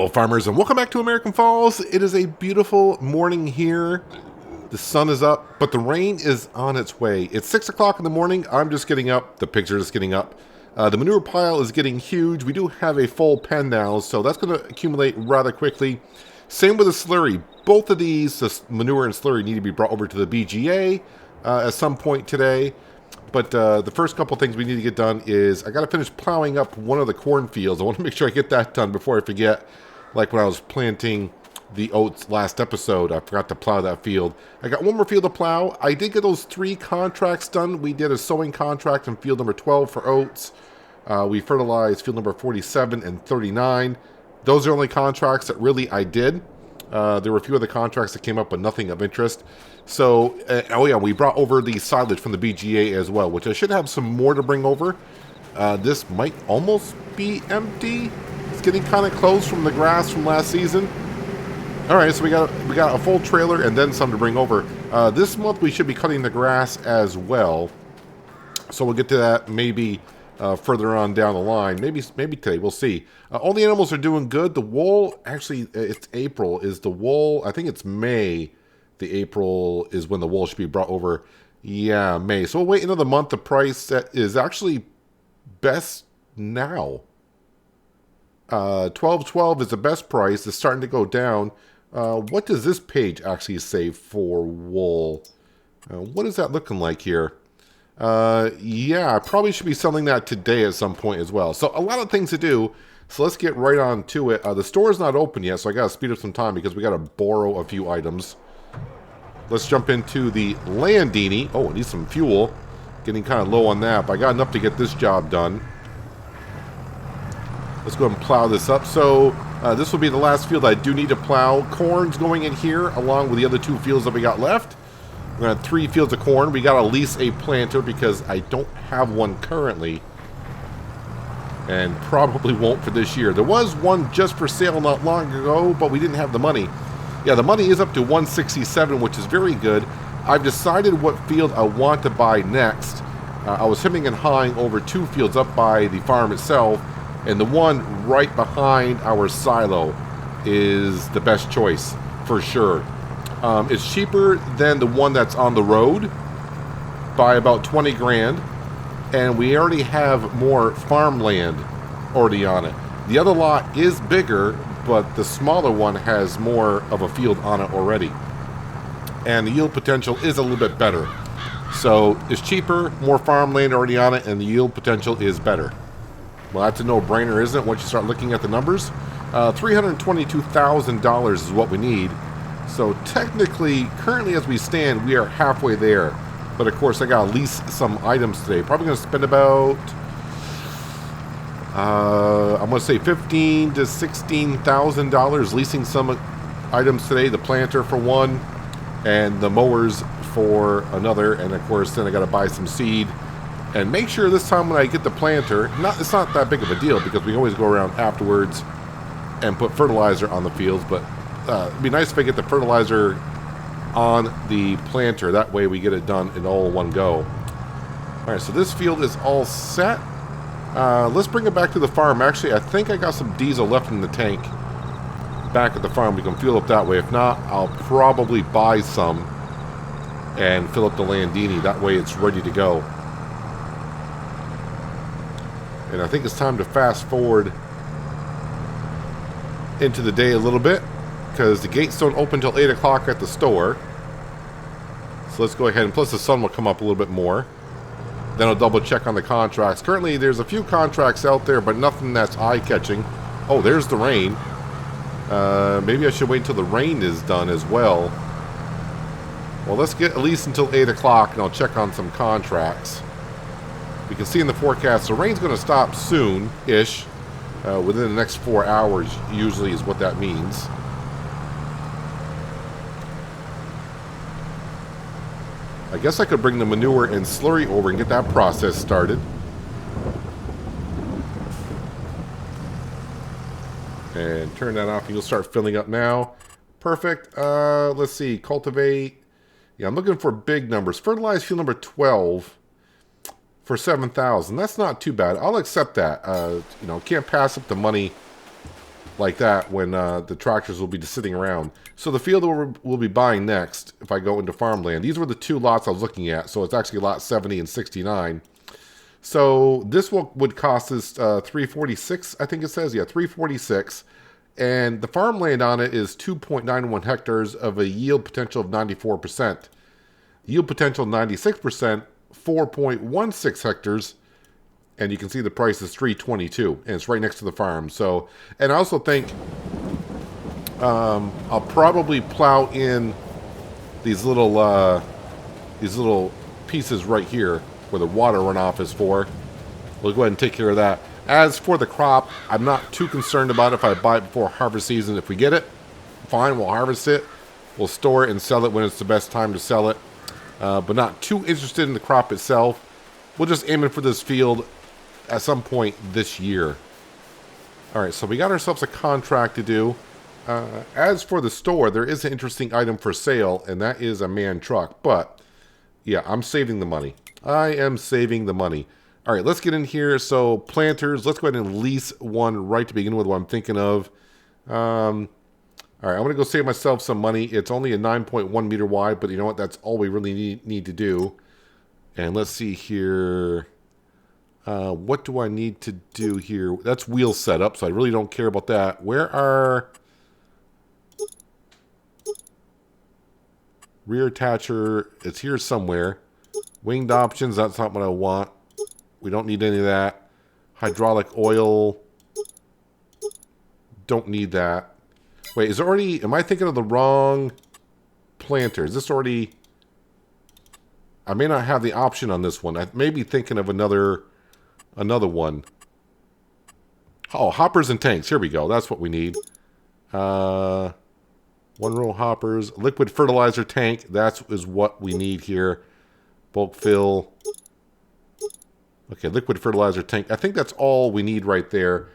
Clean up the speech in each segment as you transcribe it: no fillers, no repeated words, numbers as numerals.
Hello farmers and welcome back to American Falls. It is a beautiful morning here. The sun is up, but the rain is on its way. It's 6 o'clock in the morning. I'm just getting up. The pigs are just getting up. The manure pile is getting huge. We do have a full pen now, so that's going to accumulate rather quickly. Same with the slurry. Both of these, the manure and slurry, need to be brought over to the BGA at some point today. But the first couple things we need to get done is I got to finish plowing up one of the cornfields. I want to make sure I get that done before I forget. Like when I was planting the oats last episode, I forgot to plow that field. I got one more field to plow. I did get those 3 contracts done. We did a sowing contract in field number 12 for oats. We fertilized field number 47 and 39. Those are only contracts that really I did. There were a few other contracts that came up, but nothing of interest. So, oh yeah, we brought over the silage from the BGA as well, which I should have some more to bring over. This might almost be empty. It's getting kind of close from the grass from last season. All right, so we got a full trailer and then some to bring over. This month we should be cutting the grass as well. So we'll get to that maybe further on down the line. Maybe today. We'll see. All the animals are doing good. The wool, actually, it's April. Is the wool? I think it's May. The April is when the wool should be brought over. Yeah, May. So we'll wait another month. The price is actually best now. 12.12 is the best price. It's starting to go down. What does this page actually say for wool? What is that looking like here? Yeah, I probably should be selling that today at some point as well. So a lot of things to do. So let's get right on to it. The store is not open yet, so I got to speed up some time because we got to borrow a few items. Let's jump into the Landini. Oh, I need some fuel. Getting kind of low on that, but I got enough to get this job done. Let's go ahead and plow this up. So this will be the last field I do need to plow. Corn's going in here along with the other 2 fields that we got left. We're going to have 3 fields of corn. We got to lease a planter because I don't have one currently. And probably won't for this year. There was one just for sale not long ago, but we didn't have the money. Yeah, the money is up to 167, which is very good. I've decided what field I want to buy next. I was hemming and hawing over 2 fields up by the farm itself, and the one right behind our silo is the best choice, for sure. It's cheaper than the one that's on the road by about 20 grand, and we already have more farmland already on it. The other lot is bigger, but the smaller one has more of a field on it already. And the yield potential is a little bit better. So it's cheaper, more farmland already on it, and the yield potential is better. Well, that's a no-brainer, isn't it, once you start looking at the numbers? $322,000 is what we need. So technically, currently as we stand, we are halfway there. But of course, I got to lease some items today. Probably going to spend about, I'm going to say $15,000 to $16,000 leasing some items today. The planter for one, and the mowers for another. And of course, then I got to buy some seed. And make sure this time when I get the planter, it's not that big of a deal because we always go around afterwards and put fertilizer on the fields. But it'd be nice if I get the fertilizer on the planter. That way we get it done in all one go. All right, so this field is all set. Let's bring it back to the farm. Actually, I think I got some diesel left in the tank back at the farm. We can fuel up that way. If not, I'll probably buy some and fill up the Landini. That way it's ready to go. And I think it's time to fast forward into the day a little bit because the gates don't open until 8 o'clock at the store. So let's go ahead, and plus the sun will come up a little bit more. Then I'll double check on the contracts. Currently there's a few contracts out there, but nothing that's eye-catching. Oh, there's the rain. Maybe I should wait until the rain is done as well. Well, let's get at least until 8 o'clock and I'll check on some contracts. We can see in the forecast the rain's going to stop soon-ish. Within the next 4 hours usually is what that means. I guess I could bring the manure and slurry over and get that process started. And turn that off and you'll start filling up now. Perfect. Let's see. Cultivate. Yeah, I'm looking for big numbers. Fertilize field number 12 for 7,000. That's not too bad. I'll accept that. You know, can't pass up the money like that when the tractors will be just sitting around. So the field we'll be buying next, if I go into farmland, these were the two lots I was looking at. So it's actually lot 70 and 69. So this would cost us 346, I think it says. Yeah, 346. And the farmland on it is 2.91 hectares of a yield potential of 94%. Yield potential 96%, 4.16 hectares. And you can see the price is 322, and it's right next to the farm. So, and I also think I'll probably plow in these little pieces right here where the water runoff is for. We'll go ahead and take care of that. As for the crop, I'm not too concerned about it if I buy it before harvest season. If we get it, fine, we'll harvest it. We'll store it and sell it when it's the best time to sell it. But not too interested in the crop itself. We'll just aim it for this field at some point this year. Alright, so we got ourselves a contract to do. As for the store, there is an interesting item for sale, and that is a man truck. But, yeah, I'm saving the money. I am saving the money. Alright, let's get in here. So, planters, let's go ahead and lease one right to begin with, what I'm thinking of. Alright, I'm going to go save myself some money. It's only a 9.1 meter wide, but you know what? That's all we really need to do. And let's see here. What do I need to do here? That's wheel setup, so I really don't care about that. Where are rear attacher? It's here somewhere. Winged options, that's not what I want. We don't need any of that. Hydraulic oil. Don't need that. Wait, is it already... Am I thinking of the wrong planter? Is this already... I may not have the option on this one. I may be thinking of another one. Oh, hoppers and tanks. Here we go. That's what we need. One row hoppers. Liquid fertilizer tank. That is what we need here. Bulk fill. Okay, liquid fertilizer tank. I think that's all we need right there.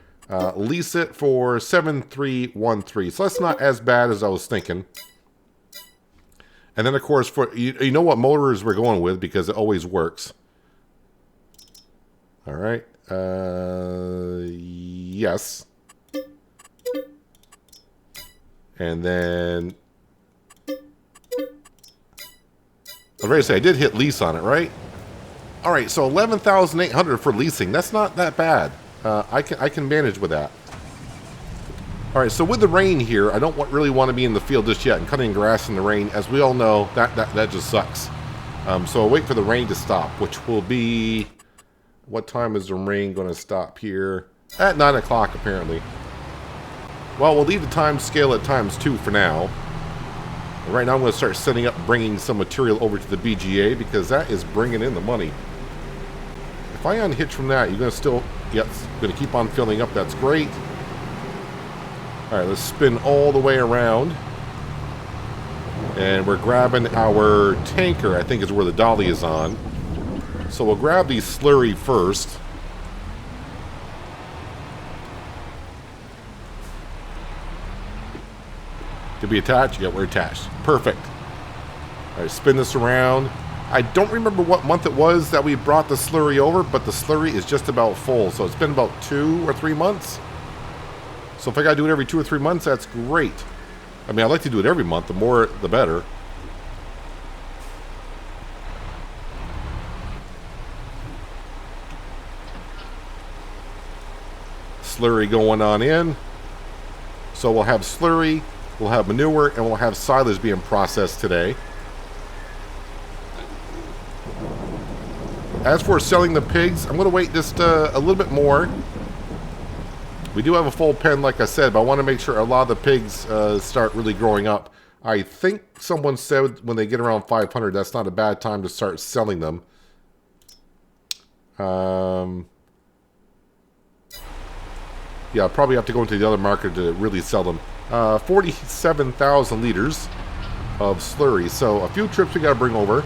Lease it for 7,313. So that's not as bad as I was thinking. And then, of course, for you know what motors we're going with because it always works. All right. Yes. And then... I was ready to say, I did hit lease on it, right? All right, so 11,800 for leasing. That's not that bad. I can manage with that. All right, so with the rain here, I don't really want to be in the field just yet and cutting grass in the rain. As we all know, that just sucks. So I'll wait for the rain to stop, which will be... What time is the rain going to stop here? At 9 o'clock, apparently. Well, we'll leave the time scale at ×2 for now. And right now I'm going to start setting up bringing some material over to the BGA because that is bringing in the money. If I unhitch from that, you're going to still... Yes, going to keep on filling up. That's great. All right, let's spin all the way around. And we're grabbing our tanker, I think is where the dolly is on. So we'll grab the slurry first. Did we attach? Yeah, we're attached. Perfect. All right, spin this around. I don't remember what month it was that we brought the slurry over, but the slurry is just about full. So it's been about 2 or 3 months. So if I got to do it every 2 or 3 months, that's great. I mean, I'd like to do it every month. The more, the better. Slurry going on in. So we'll have slurry, we'll have manure, and we'll have silage being processed today. As for selling the pigs, I'm going to wait just a little bit more. We do have a full pen, like I said, but I want to make sure a lot of the pigs start really growing up. I think someone said when they get around 500, that's not a bad time to start selling them. Yeah, I'll probably have to go into the other market to really sell them. 47,000 liters of slurry. So a few trips we got to bring over.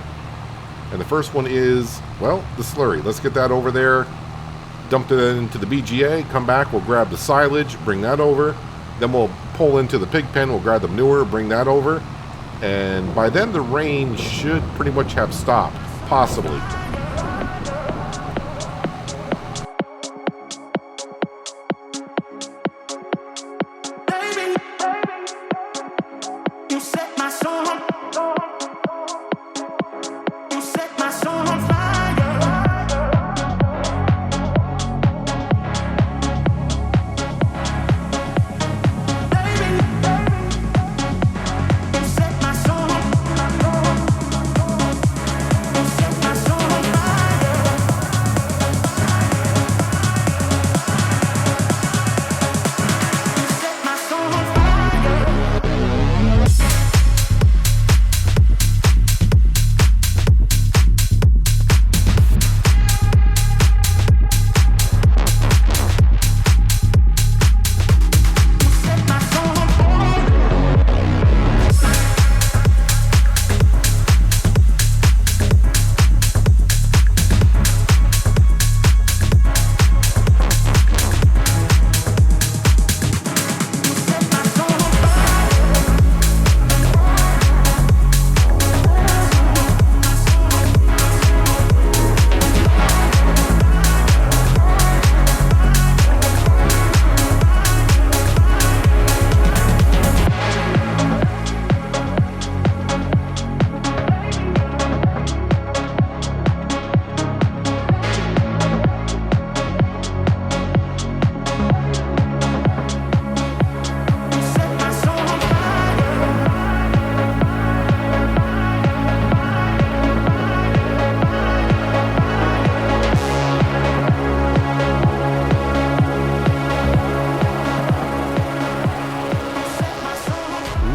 And the first one is, well, the slurry. Let's get that over there. Dump it into the BGA. Come back. We'll grab the silage. Bring that over. Then we'll pull into the pig pen. We'll grab the manure. Bring that over. And by then the rain should pretty much have stopped. Possibly.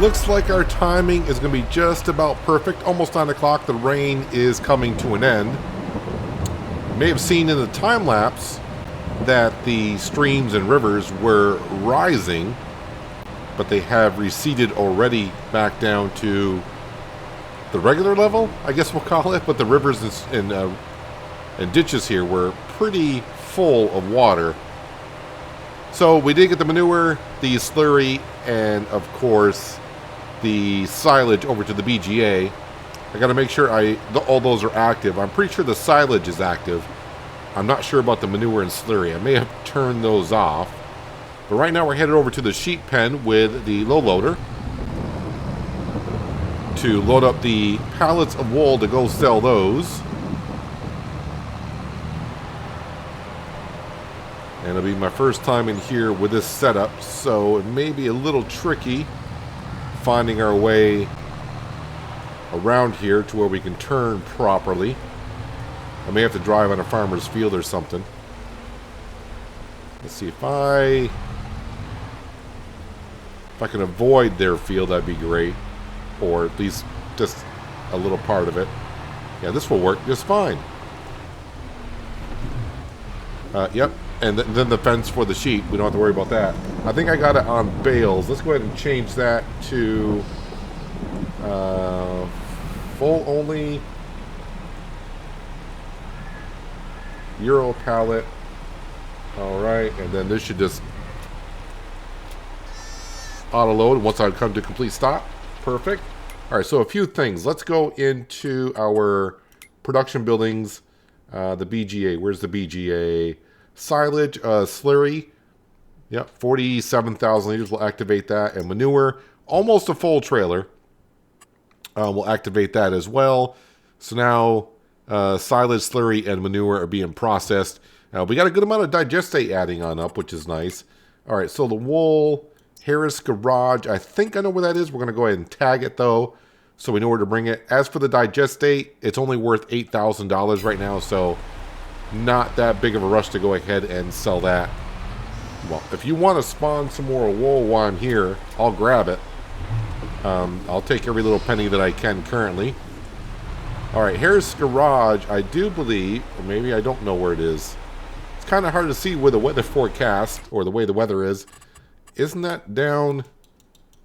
looks like our timing is going to be just about perfect. Almost 9 o'clock. The rain is coming to an end. You may have seen in the time lapse that the streams and rivers were rising, but they have receded already back down to the regular level, I guess we'll call it. But the rivers and ditches here were pretty full of water. So we did get the manure, the slurry, and of course the silage over to the BGA. I got to make sure all those are active. I'm pretty sure the silage is active. I'm not sure about the manure and slurry. I may have turned those off. But right now we're headed over to the sheep pen with the low loader to load up the pallets of wool to go sell those. And it'll be my first time in here with this setup, so it may be a little tricky finding our way around here to where we can turn properly. I may have to drive on a farmer's field or something. Let's see, if I can avoid their field, that'd be great. Or at least just a little part of it. Yeah, this will work just fine. Yep. And then the fence for the sheep. We don't have to worry about that. I think I got it on bales. Let's go ahead and change that to full only. Euro pallet. Alright, and then this should just auto load once I come to complete stop. Perfect. Alright, so a few things. Let's go into our production buildings. The BGA. Where's the BGA? Silage, slurry. Yep, 47,000 liters. We'll activate that. And manure, almost a full trailer. We'll activate that as well. So now silage, slurry, and manure are being processed. We got a good amount of digestate adding on up, which is nice. All right, so the wool, Harris Garage. I think I know where that is. We're going to go ahead and tag it, though, so we know where to bring it. As for the digestate, it's only worth $8,000 right now, so not that big of a rush to go ahead and sell that. Well, if you want to spawn some more wool while I'm here, I'll grab it. I'll take every little penny that I can currently. All right, Harris Garage, I do believe, or maybe I don't know where it is. It's kind of hard to see with the weather forecast, or the way the weather is. Isn't that down?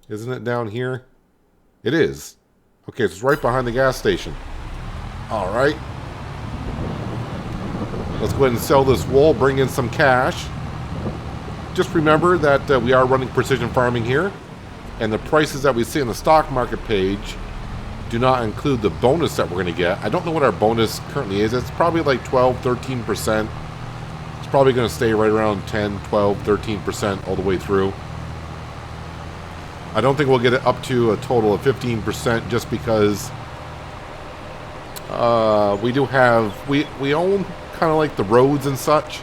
Isn't it down here? It is. Okay, so it's right behind the gas station. All right. Let's go ahead and sell this wool, bring in some cash. Just remember that we are running precision farming here, and the prices that we see on the stock market page do not include the bonus that we're going to get. I don't know what our bonus currently is. It's probably like 12, 13%. It's probably going to stay right around 10, 12, 13% all the way through. I don't think we'll get it up to a total of 15% just because we own kind of like the roads and such,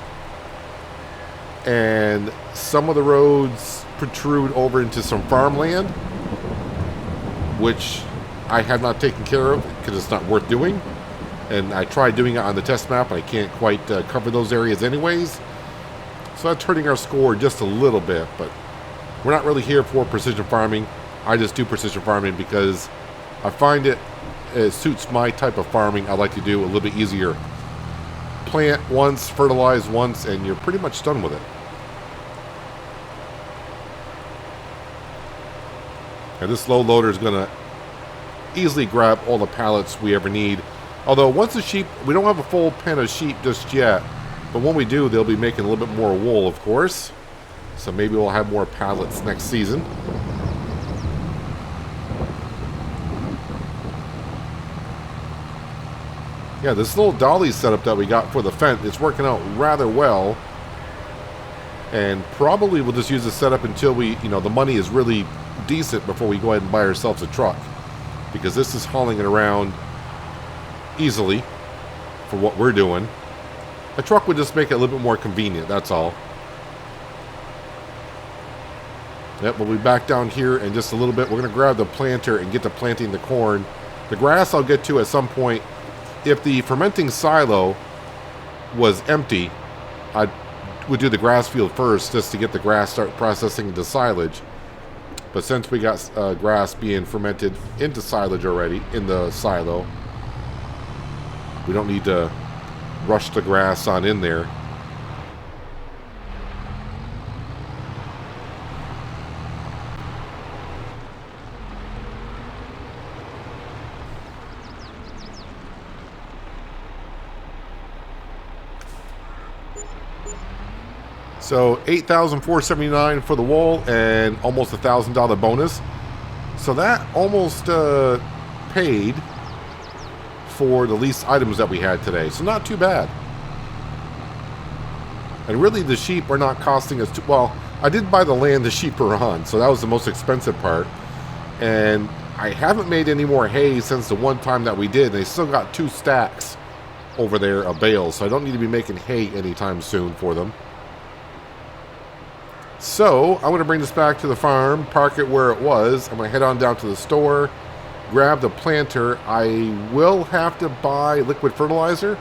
and some of the roads protrude over into some farmland, which I have not taken care of because it's not worth doing. And I tried doing it on the test map, and I can't quite cover those areas anyways. So that's hurting our score just a little bit, but we're not really here for precision farming. I just do precision farming because I find it suits my type of farming I like to do a little bit easier. Plant once, fertilize once, and you're pretty much done with it. And this low loader is going to easily grab all the pallets we ever need. Although once the sheep, we don't have a full pen of sheep just yet, but when we do, they'll be making a little bit more wool, of course. So maybe we'll have more pallets next season. Yeah, this little dolly setup that we got for the fence, it's working out rather well. And probably we'll just use the setup until the money is really decent before we go ahead and buy ourselves a truck. Because this is hauling it around easily for what we're doing. A truck would just make it a little bit more convenient, that's all. Yep, we'll be back down here in just a little bit. We're going to grab the planter and get to planting the corn. The grass I'll get to at some point. If the fermenting silo was empty, I would do the grass field first just to get the grass start processing into silage. But since we got grass being fermented into silage already in the silo, we don't need to rush the grass on in there. So $8,479 for the wool and almost $1,000 bonus. So that almost paid for the least items that we had today. So not too bad. And really the sheep are not costing us too well. I did buy the land the sheep are on, so that was the most expensive part. And I haven't made any more hay since the one time that we did. They still got 2 stacks over there of bales, so I don't need to be making hay anytime soon for them. So, I'm going to bring this back to the farm, park it where it was. I'm going to head on down to the store, grab the planter. I will have to buy liquid fertilizer.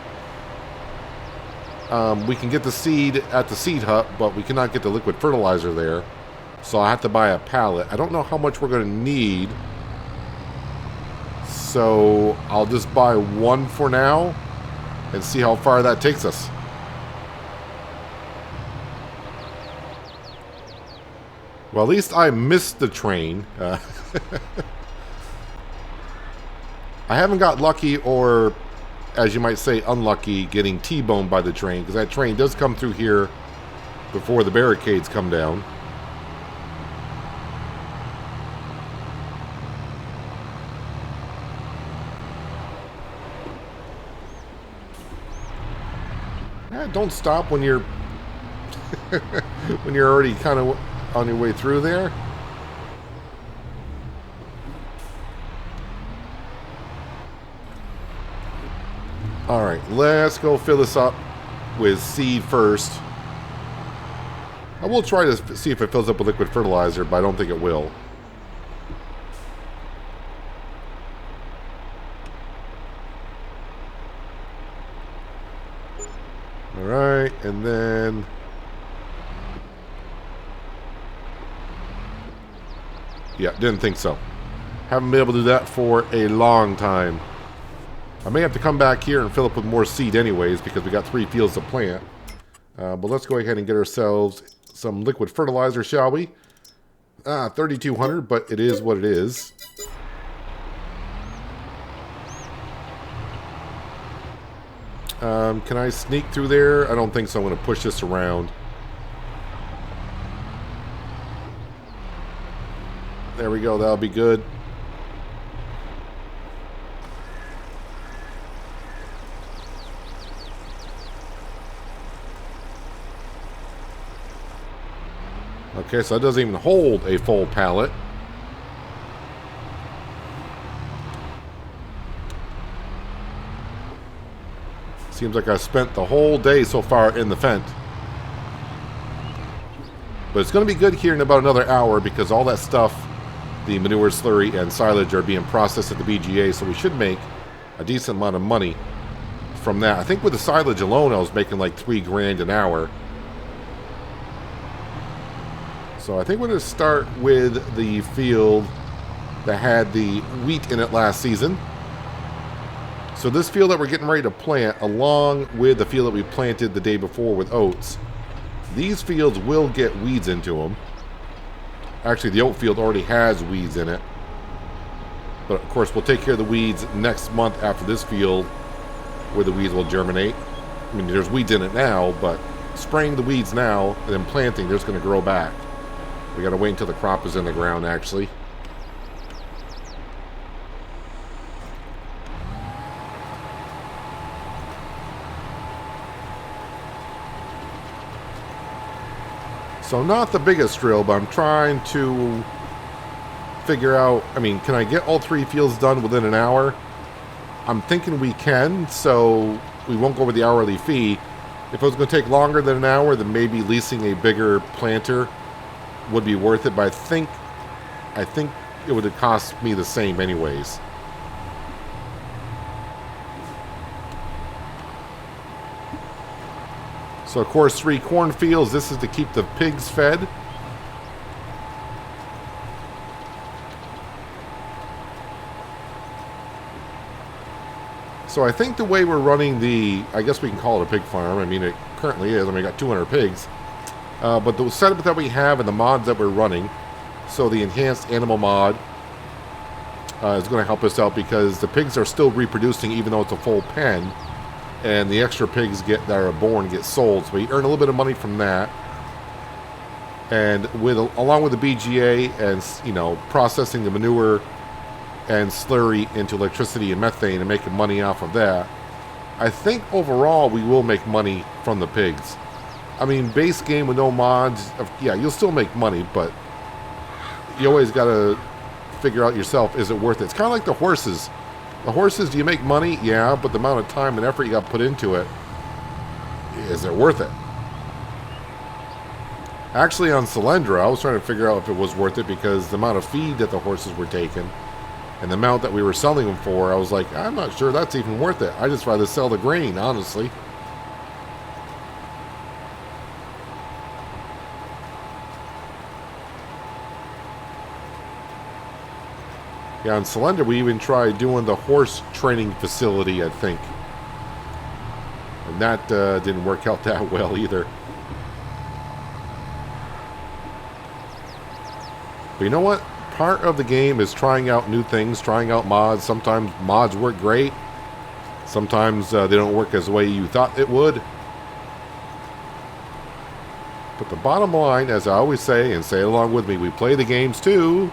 We can get the seed at the seed hut, but we cannot get the liquid fertilizer there. So I have to buy a pallet. I don't know how much we're going to need. So, I'll just buy one for now and see how far that takes us. Well, at least I missed the train. I haven't got lucky or, as you might say, unlucky getting T-boned by the train, because that train does come through here before the barricades come down. Don't stop when you're when you're already kind of on your way through there. Alright, let's go fill this up with seed first. I will try to see if it fills up with liquid fertilizer, but I don't think it will. Alright, and then yeah, didn't think so. Haven't been able to do that for a long time. I may have to come back here and fill up with more seed anyways, because we got 3 fields to plant. But let's go ahead and get ourselves some liquid fertilizer, shall we? 3,200, but it is what it is. Can I sneak through there? I don't think so. I'm going to push this around. There we go. That'll be good. Okay, so that doesn't even hold a full pallet. Seems like I spent the whole day so far in the Fent. But it's going to be good here in about another hour, because all that stuff, the manure, slurry, and silage, are being processed at the BGA, so we should make a decent amount of money from that. I think with the silage alone, I was making like $3 grand an hour. So I think we're going to start with the field that had the wheat in it last season. So this field that we're getting ready to plant, along with the field that we planted the day before with oats, these fields will get weeds into them. Actually, the oat field already has weeds in it. But of course, we'll take care of the weeds next month after this field, where the weeds will germinate. I mean, there's weeds in it now, but spraying the weeds now and then planting, they're just going to grow back. We got to wait until the crop is in the ground, actually. So not the biggest drill, but I'm trying to figure out, I mean, can I get all 3 fields done within an hour? I'm thinking we can, so we won't go over the hourly fee. If it was going to take longer than an hour, then maybe leasing a bigger planter would be worth it, but I think it would have cost me the same anyways. So of course 3 cornfields. This is to keep the pigs fed. So I think the way we're running the, I guess we can call it a pig farm. I mean, it currently is. I mean, we got 200 pigs. But the setup that we have and the mods that we're running, so the enhanced animal mod is going to help us out because the pigs are still reproducing even though it's a full pen. And the extra pigs that are born get sold. So we earn a little bit of money from that. And along with the BGA and, processing the manure and slurry into electricity and methane and making money off of that, I think overall we will make money from the pigs. I mean, base game with no mods, yeah, you'll still make money, but you always got to figure out yourself, is it worth it? It's kind of like the horses. The horses, do you make money? Yeah, but the amount of time and effort you got put into it, is it worth it? Actually, on Solyndra, I was trying to figure out if it was worth it because the amount of feed that the horses were taking and the amount that we were selling them for, I was like, I'm not sure that's even worth it. I just rather sell the grain, honestly. Yeah, on Solyndra, we even tried doing the horse training facility, I think. And that didn't work out that well either. But you know what? Part of the game is trying out new things, trying out mods. Sometimes mods work great. Sometimes they don't work as the way you thought it would. But the bottom line, as I always say, and say it along with me, we play the games to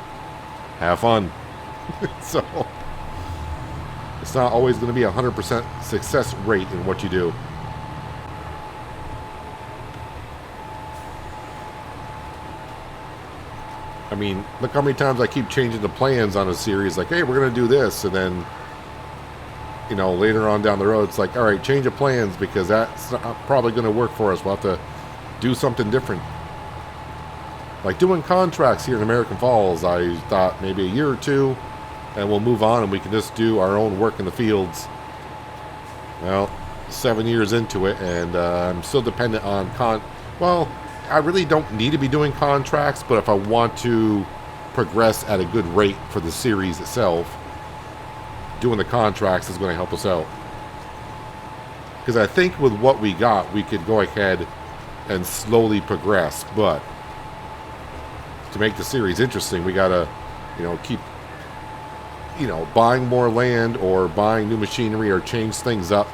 have fun. So it's not always going to be a 100% success rate in what you do. I mean, look how many times I keep changing the plans on a series. Like, hey, we're going to do this. And then, later on down the road, it's like, all right, change of plans because that's not probably going to work for us. We'll have to do something different. Like doing contracts here in American Falls, I thought maybe a year or two, and we'll move on and we can just do our own work in the fields. Well, 7 years into it, and I'm still dependent on well, I really don't need to be doing contracts, but if I want to progress at a good rate for the series itself, doing the contracts is going to help us out. Because I think with what we got, we could go ahead and slowly progress, but to make the series interesting, we got to, keep, buying more land or buying new machinery or change things up.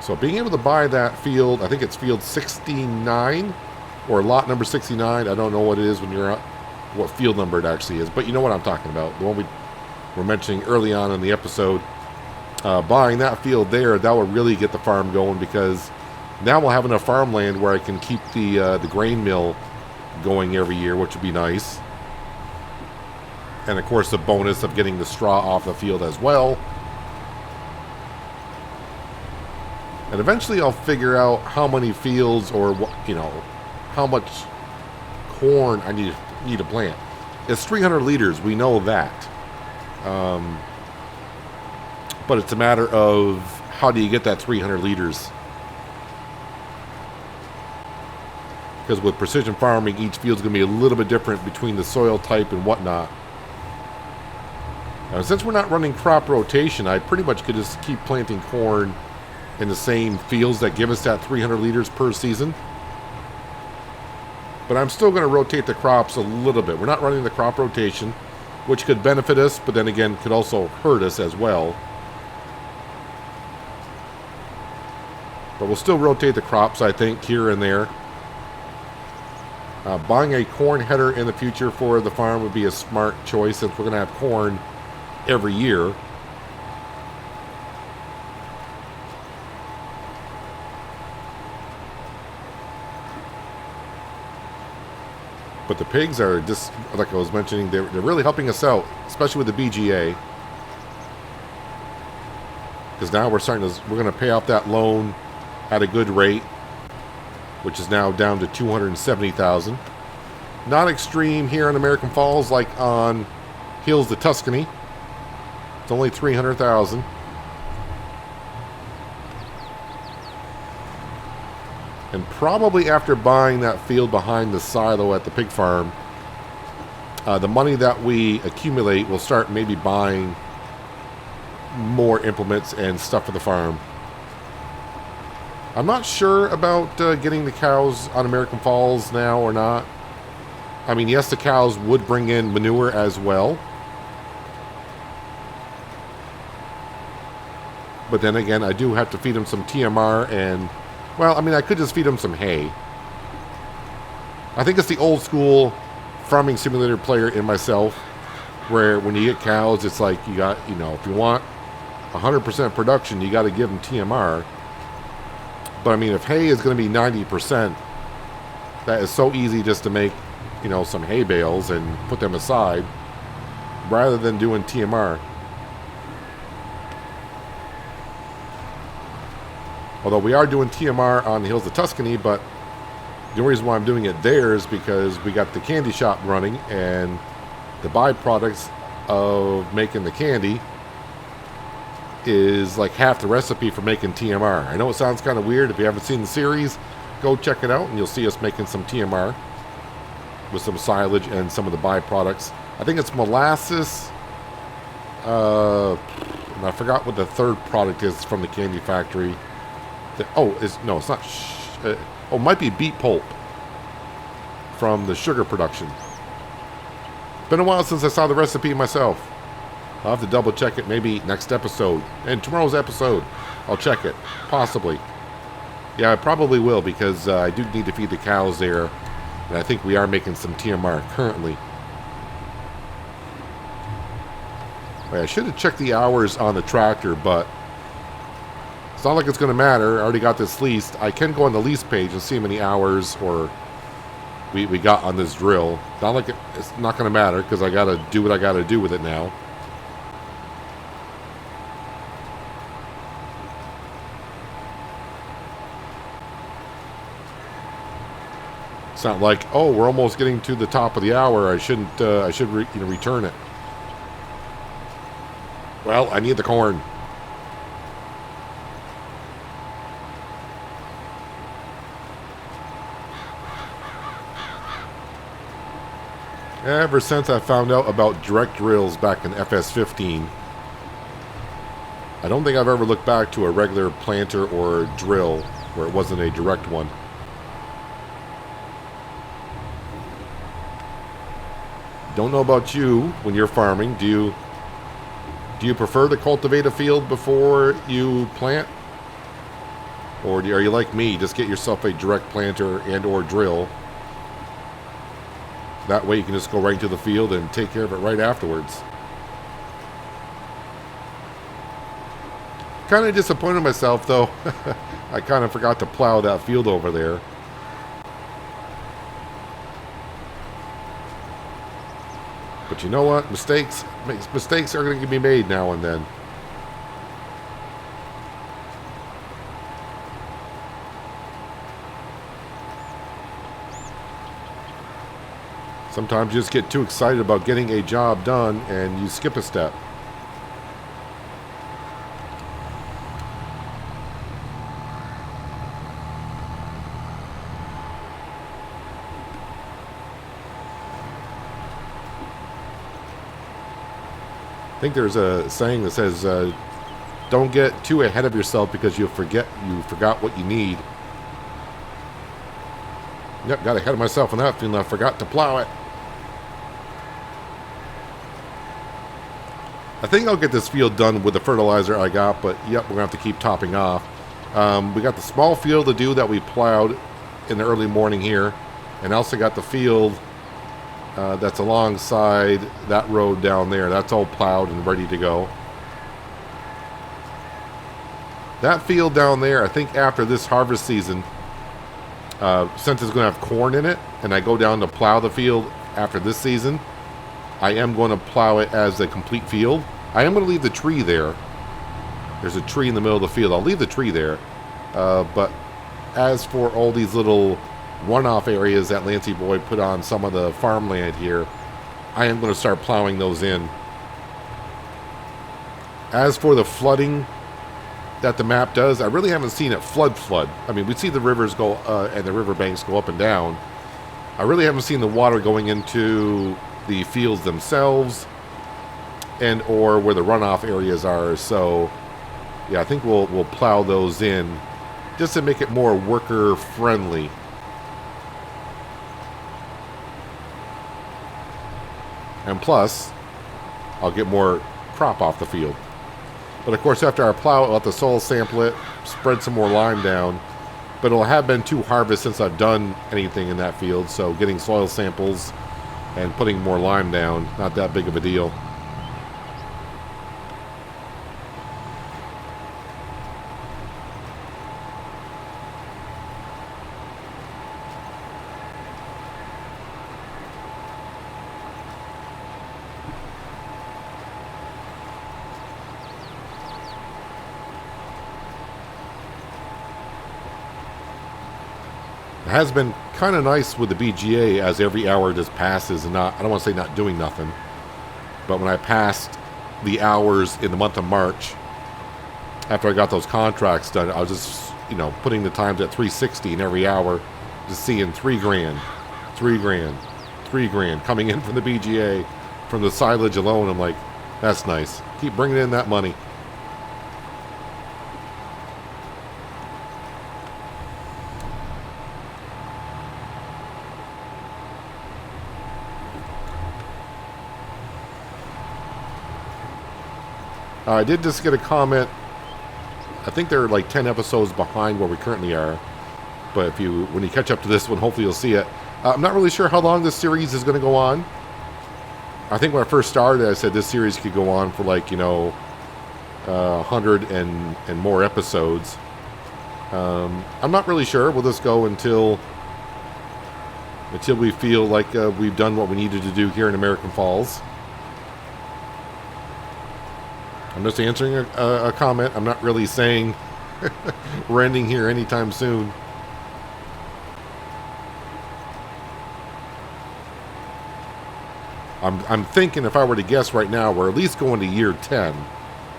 So being able to buy that field, I think it's field 69 or lot number 69. I don't know what it is when you're what field number it actually is, but you know what I'm talking about. The one we were mentioning early on in the episode. Buying that field there, that will really get the farm going because now we'll have enough farmland where I can keep the grain mill going every year, which would be nice. And of course the bonus of getting the straw off the field as well. And eventually I'll figure out how many fields or what, how much corn I need to plant. It's 300 liters, we know that. But it's a matter of how do you get that 300 liters? Because with precision farming, each field's going to be a little bit different between the soil type and whatnot. Since we're not running crop rotation, I pretty much could just keep planting corn in the same fields that give us that 300 liters per season. But I'm still going to rotate the crops a little bit. We're not running the crop rotation, which could benefit us, but then again could also hurt us as well. But we'll still rotate the crops, I think, here and there. Buying a corn header in the future for the farm would be a smart choice since we're going to have corn every year. But the pigs are just, like I was mentioning, they're really helping us out, especially with the BGA. Because now we're going to pay off that loan at a good rate, which is now down to $270,000. Not extreme here in American Falls like on Hills to Tuscany. It's only $300,000. And probably after buying that field behind the silo at the pig farm, the money that we accumulate will start maybe buying more implements and stuff for the farm. I'm not sure about getting the cows on American Falls now or not. I mean, yes, the cows would bring in manure as well. But then again, I do have to feed them some TMR and, well, I mean, I could just feed them some hay. I think it's the old school farming simulator player in myself, where when you get cows, it's like you got, you know, if you want 100% production, you got to give them TMR. But I mean, if hay is going to be 90%, that is so easy just to make, you know, some hay bales and put them aside, rather than doing TMR. Although we are doing TMR on the hills of Tuscany, but the only reason why I'm doing it there is because we got the candy shop running, and the byproducts of making the candy is like half the recipe for making TMR. I know it sounds kind of weird. If you haven't seen the series, go check it out, and you'll see us making some TMR with some silage and some of the byproducts. I think it's molasses. And I forgot what the third product is from the candy factory. It's not. It might be beet pulp from the sugar production. Been a while since I saw the recipe myself. I'll have to double check it maybe next episode. And tomorrow's episode, I'll check it. Possibly. Yeah, I probably will, because I do need to feed the cows there. And I think we are making some TMR currently. Wait, I should have checked the hours on the tractor, but it's not like it's going to matter. I already got this leased. I can go on the lease page and see how many hours we got on this drill. Not like it's not going to matter, because I got to do what I got to do with it now. It's not like, oh, we're almost getting to the top of the hour. I should return it. Well, I need the corn. Ever since I found out about direct drills back in FS15, I don't think I've ever looked back to a regular planter or drill where it wasn't a direct one. Don't know about you when you're farming. Do you prefer to cultivate a field before you plant? Or are you like me, just get yourself a direct planter and or drill? That way you can just go right into the field and take care of it right afterwards. Kind of disappointed myself, though. I kind of forgot to plow that field over there. But you know what? Mistakes are going to be made now and then. Sometimes you just get too excited about getting a job done and you skip a step. I think there's a saying that says, don't get too ahead of yourself because you forgot what you need. Yep, got ahead of myself on that field and I forgot to plow it. I think I'll get this field done with the fertilizer I got, but yep, we're going to have to keep topping off. We got the small field to do that we plowed in the early morning here, and also got the field that's alongside that road down there. That's all plowed and ready to go. That field down there, I think after this harvest season, since it's going to have corn in it, and I go down to plow the field after this season, I am going to plow it as a complete field. I am going to leave the tree there. There's a tree in the middle of the field. I'll leave the tree there. But as for all these little runoff areas that Lancey Boy put on some of the farmland here, I am going to start plowing those in. As for the flooding that the map does. I really haven't seen it flood. I mean, we see the rivers go and the riverbanks go up and down. I really haven't seen the water going into the fields themselves and or where the runoff areas are. So, yeah, I think we'll plow those in just to make it more worker friendly. And plus, I'll get more crop off the field. But of course, after I plow it, I'll let the soil sample it, spread some more lime down. But it'll have been 2 harvests since I've done anything in that field, so getting soil samples and putting more lime down, not that big of a deal. It has been kind of nice with the BGA as every hour just passes and I don't want to say not doing nothing, but when I passed the hours in the month of March, after I got those contracts done, I was just, putting the times at 360 and every hour, just seeing $3 grand, $3 grand, $3 grand coming in from the BGA, from the silage alone. I'm like, that's nice. Keep bringing in that money. I did just get a comment. I think they're like 10 episodes behind where we currently are. But when you catch up to this one, hopefully you'll see it. I'm not really sure how long this series is going to go on. I think when I first started, I said this series could go on for 100 and more episodes. I'm not really sure. We'll just go until we feel like we've done what we needed to do here in American Falls. I'm just answering a comment. I'm not really saying we're ending here anytime soon. I'm thinking if I were to guess right now, we're at least going to year 10.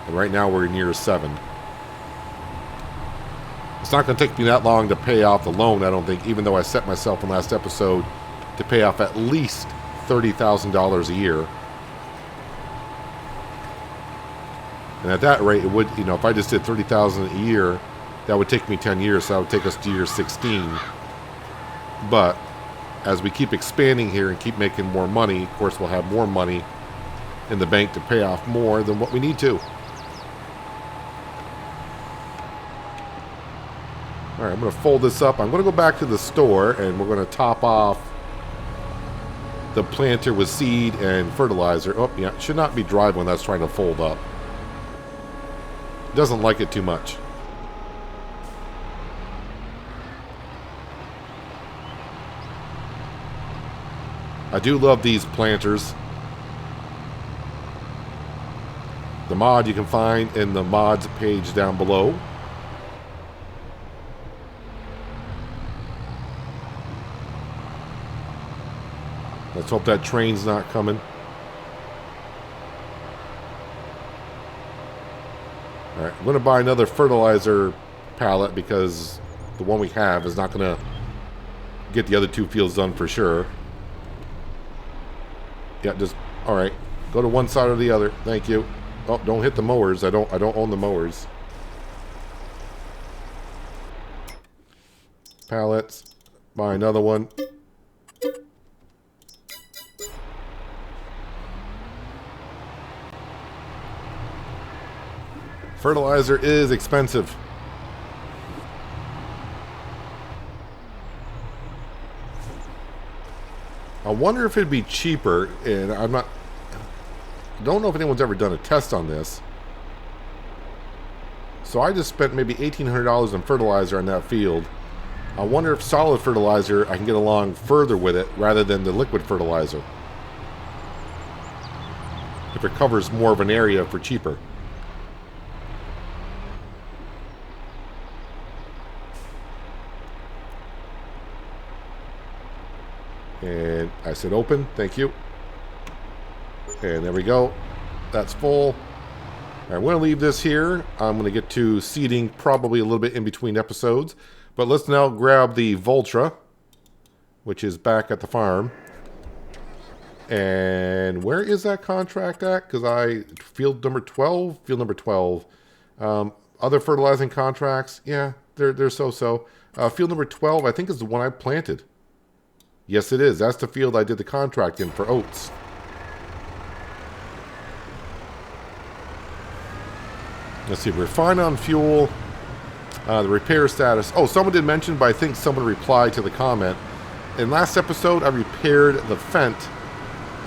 And right now we're in year 7. It's not going to take me that long to pay off the loan, I don't think, even though I set myself in last episode to pay off at least $30,000 a year. And at that rate, it would, if I just did $30,000 a year, that would take me 10 years, so that would take us to year 16. But as we keep expanding here and keep making more money, of course, we'll have more money in the bank to pay off more than what we need to. All right, I'm going to fold this up. I'm going to go back to the store, and we're going to top off the planter with seed and fertilizer. Oh, yeah, it should not be dry when that's trying to fold up. Doesn't like it too much. I do love these planters. The mod you can find in the mods page down below. Let's hope that train's not coming. Alright, I'm going to buy another fertilizer pallet because the one we have is not going to get the other 2 fields done for sure. Yeah, just, alright. Go to one side or the other. Thank you. Oh, don't hit the mowers. I don't own the mowers. Pallets. Buy another one. Fertilizer is expensive. I wonder if it'd be cheaper, and I don't know if anyone's ever done a test on this. So I just spent maybe $1,800 on fertilizer on that field. I wonder if solid fertilizer, I can get along further with it rather than the liquid fertilizer. If it covers more of an area for cheaper. And I said open, thank you. And there we go. That's full. I'm going to leave this here. I'm going to get to seeding probably a little bit in between episodes. But let's now grab the Voltra, which is back at the farm. And where is that contract at? Because field number 12? Field number 12. Other fertilizing contracts, yeah, they're so-so. Field number 12, I think, is the one I planted. Yes, it is. That's the field I did the contract in for oats. Let's see, refine on fuel, the repair status. Oh, someone did mention, but I think someone replied to the comment. In last episode, I repaired the Fent,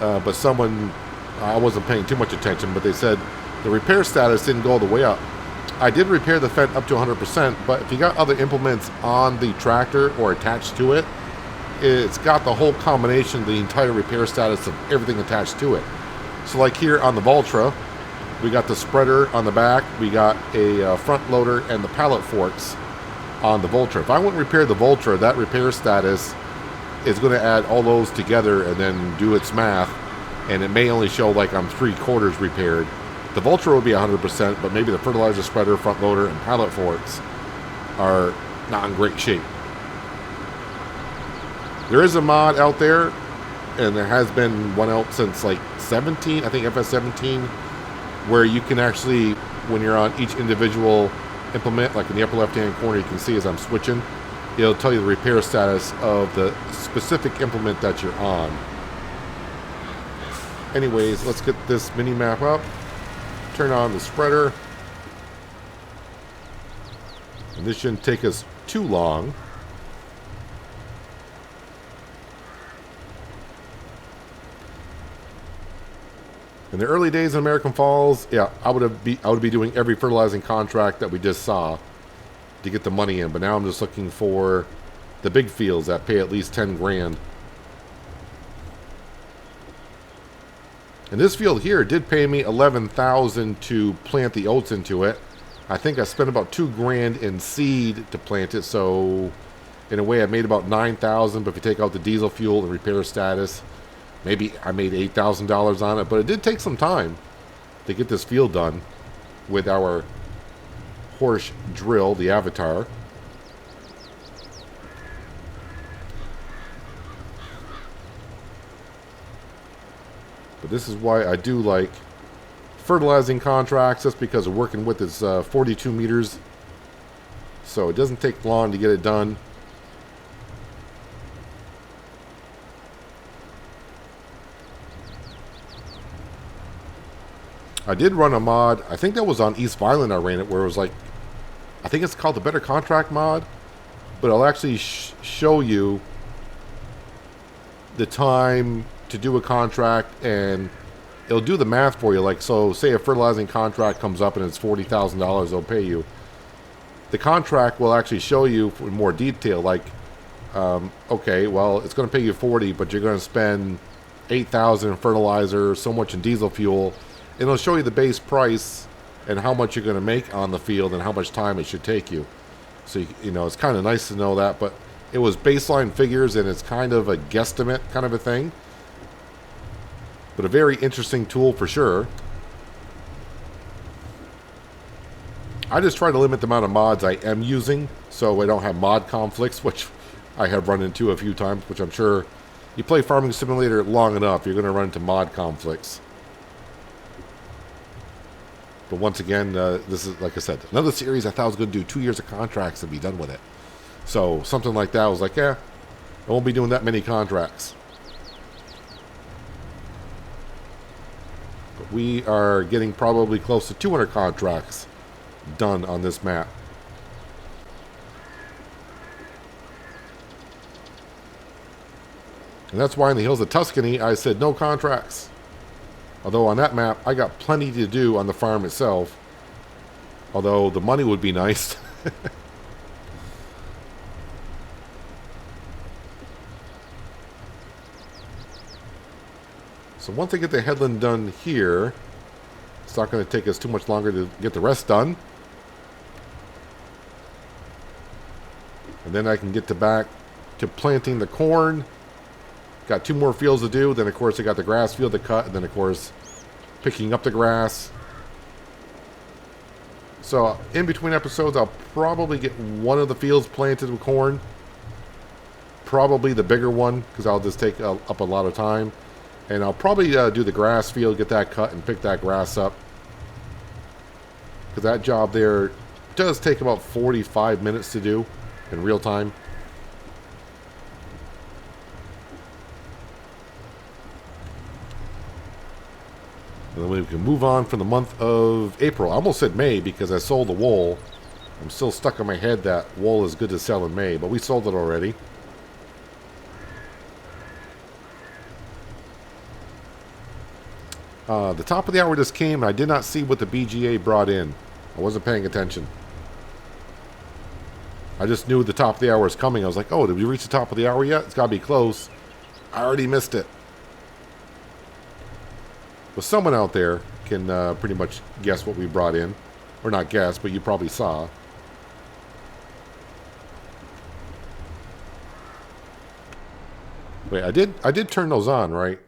but someone, I wasn't paying too much attention, but they said the repair status didn't go all the way up. I did repair the Fent up to 100%, but if you got other implements on the tractor or attached to it, it's got the whole combination, the entire repair status of everything attached to it. So like here on the Voltra, we got the spreader on the back, we got a front loader and the pallet forks on the Voltra. If I wouldn't repair the Voltra, that repair status is going to add all those together and then do its math, and it may only show like I'm 3/4 repaired. The Voltra would be 100%, but maybe the fertilizer spreader, front loader, and pallet forks are not in great shape. There is a mod out there, and there has been one out since like 17, I think FS17, where you can actually, when you're on each individual implement, like in the upper left-hand corner, you can see as I'm switching, it'll tell you the repair status of the specific implement that you're on. Anyways, let's get this mini map up. Turn on the spreader. And this shouldn't take us too long. In the early days in American Falls, yeah, I would be doing every fertilizing contract that we just saw to get the money in. But now I'm just looking for the big fields that pay at least 10 grand. And this field here did pay me 11,000 to plant the oats into it. I think I spent about 2 grand in seed to plant it, so in a way I made about 9,000. But if you take out the diesel fuel and repair status, maybe I made $8,000 on it. But it did take some time to get this field done with our horse drill, the Avatar. But this is why I do like fertilizing contracts, just because of working with its 42 meters. So it doesn't take long to get it done. I did run a mod, I think that was on East Violent I ran it, where it was like, I think it's called the Better Contract mod, but it'll actually show you the time to do a contract, and it'll do the math for you. Like, so say a fertilizing contract comes up and it's $40,000 they'll pay you. The contract will actually show you in more detail, like, okay, well, it's going to pay you 40, but you're going to spend 8,000 in fertilizer, so much in diesel fuel. It'll show you the base price and how much you're going to make on the field and how much time it should take you. So, you know, it's kind of nice to know that, but it was baseline figures and it's kind of a guesstimate kind of a thing. But a very interesting tool for sure. I just try to limit the amount of mods I am using so I don't have mod conflicts, which I have run into a few times, which I'm sure you play Farming Simulator long enough, you're going to run into mod conflicts. But once again, this is, like I said, another series I thought I was going to do 2 years of contracts and be done with it. So something like that, I was like, yeah, I won't be doing that many contracts. But we are getting probably close to 200 contracts done on this map. And that's why in the hills of Tuscany, I said no contracts. Although on that map, I got plenty to do on the farm itself. Although the money would be nice. So once I get the headland done here, it's not going to take us too much longer to get the rest done. And then I can get back to planting the corn. Got 2 more fields to do. Then, of course, I got the grass field to cut. And then, of course, picking up the grass. So in between episodes, I'll probably get one of the fields planted with corn. Probably the bigger one, because I'll just take up a lot of time. And I'll probably do the grass field, get that cut, and pick that grass up. Because that job there does take about 45 minutes to do in real time. And then we can move on from the month of April. I almost said May because I sold the wool. I'm still stuck in my head that wool is good to sell in May, but we sold it already. The top of the hour just came, and I did not see what the BGA brought in. I wasn't paying attention. I just knew the top of the hour was coming. I was like, oh, did we reach the top of the hour yet? It's got to be close. I already missed it. But someone out there can pretty much guess what we brought in. Or not guess, but you probably saw. Wait, I did turn those on, right?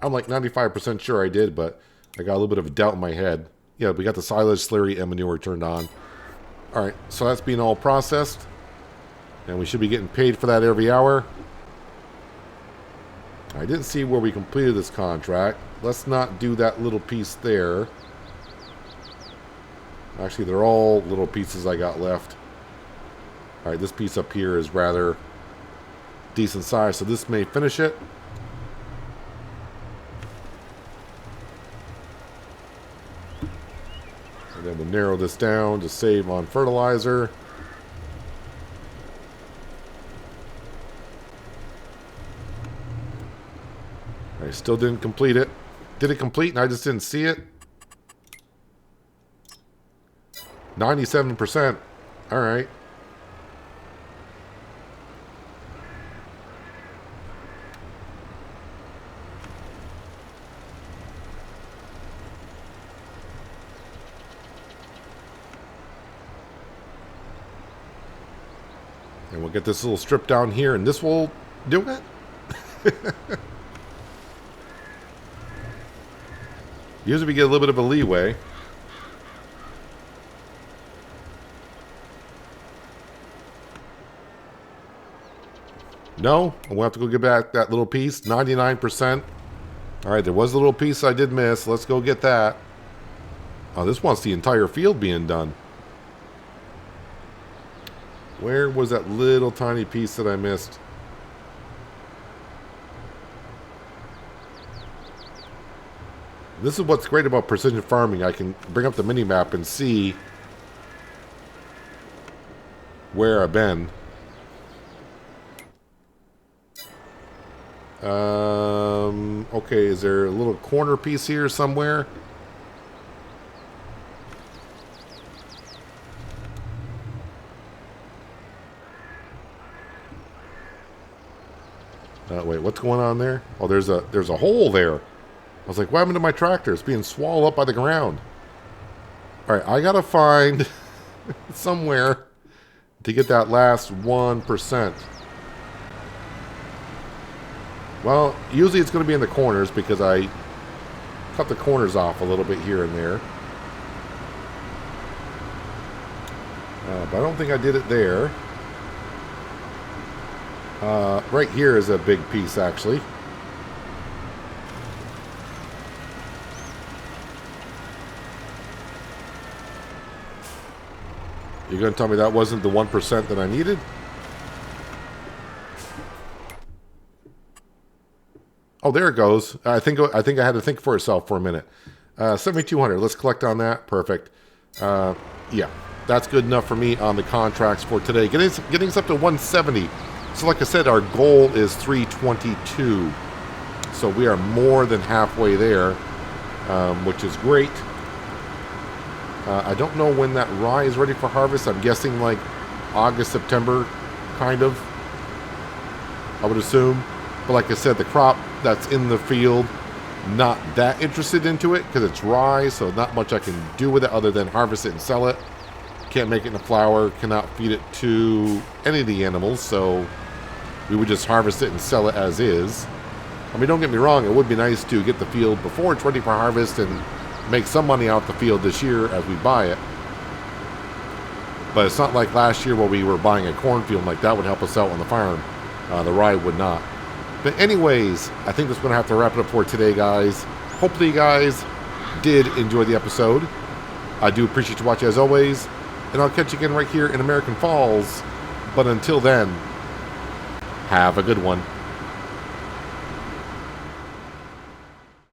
I'm like 95% sure I did, but I got a little bit of a doubt in my head. Yeah, we got the silage, slurry, and manure turned on. Alright, so that's being all processed. And we should be getting paid for that every hour. I didn't see where we completed this contract. Let's not do that little piece there. Actually, they're all little pieces I got left. Alright, this piece up here is rather decent size, so this may finish it. And then we'll narrow this down to save on fertilizer. I still didn't complete it. Did it complete and I just didn't see it? 97%. Alright. And we'll get this little strip down here, and this will do it. Usually we get a little bit of a leeway. No, we'll have to go get back that little piece. 99%. Alright, there was a little piece I did miss. Let's go get that. Oh, this wants the entire field being done. Where was that little tiny piece that I missed? This is what's great about precision farming. I can bring up the mini-map and see where I've been. Okay, is there a little corner piece here somewhere? Wait, what's going on there? Oh, there's a hole there. I was like, what happened to my tractor? It's being swallowed up by the ground. Alright, I gotta find somewhere to get that last 1%. Well, usually it's going to be in the corners because I cut the corners off a little bit here and there. But I don't think I did it there. Right here is a big piece, actually. You're going to tell me that wasn't the 1% that I needed? Oh, there it goes. I think I had to think for itself for a minute. 7,200. Let's collect on that. Perfect. Yeah, that's good enough for me on the contracts for today. Getting us up to 170. So like I said, our goal is 322. So we are more than halfway there, which is great. I don't know when that rye is ready for harvest. I'm guessing like August, September, kind of. I would assume. But like I said, the crop that's in the field, not that interested into it because it's rye, so not much I can do with it other than harvest it and sell it. Can't make it into flour, cannot feed it to any of the animals, so we would just harvest it and sell it as is. I mean, don't get me wrong, it would be nice to get the field before it's ready for harvest and make some money off the field this year as we buy it. But it's not like last year where we were buying a cornfield, like that would help us out on the farm. The ride would not. But anyways, I think that's going to have to wrap it up for today, guys. Hopefully you guys did enjoy the episode. I do appreciate you watching as always. And I'll catch you again right here in American Falls. But until then, have a good one.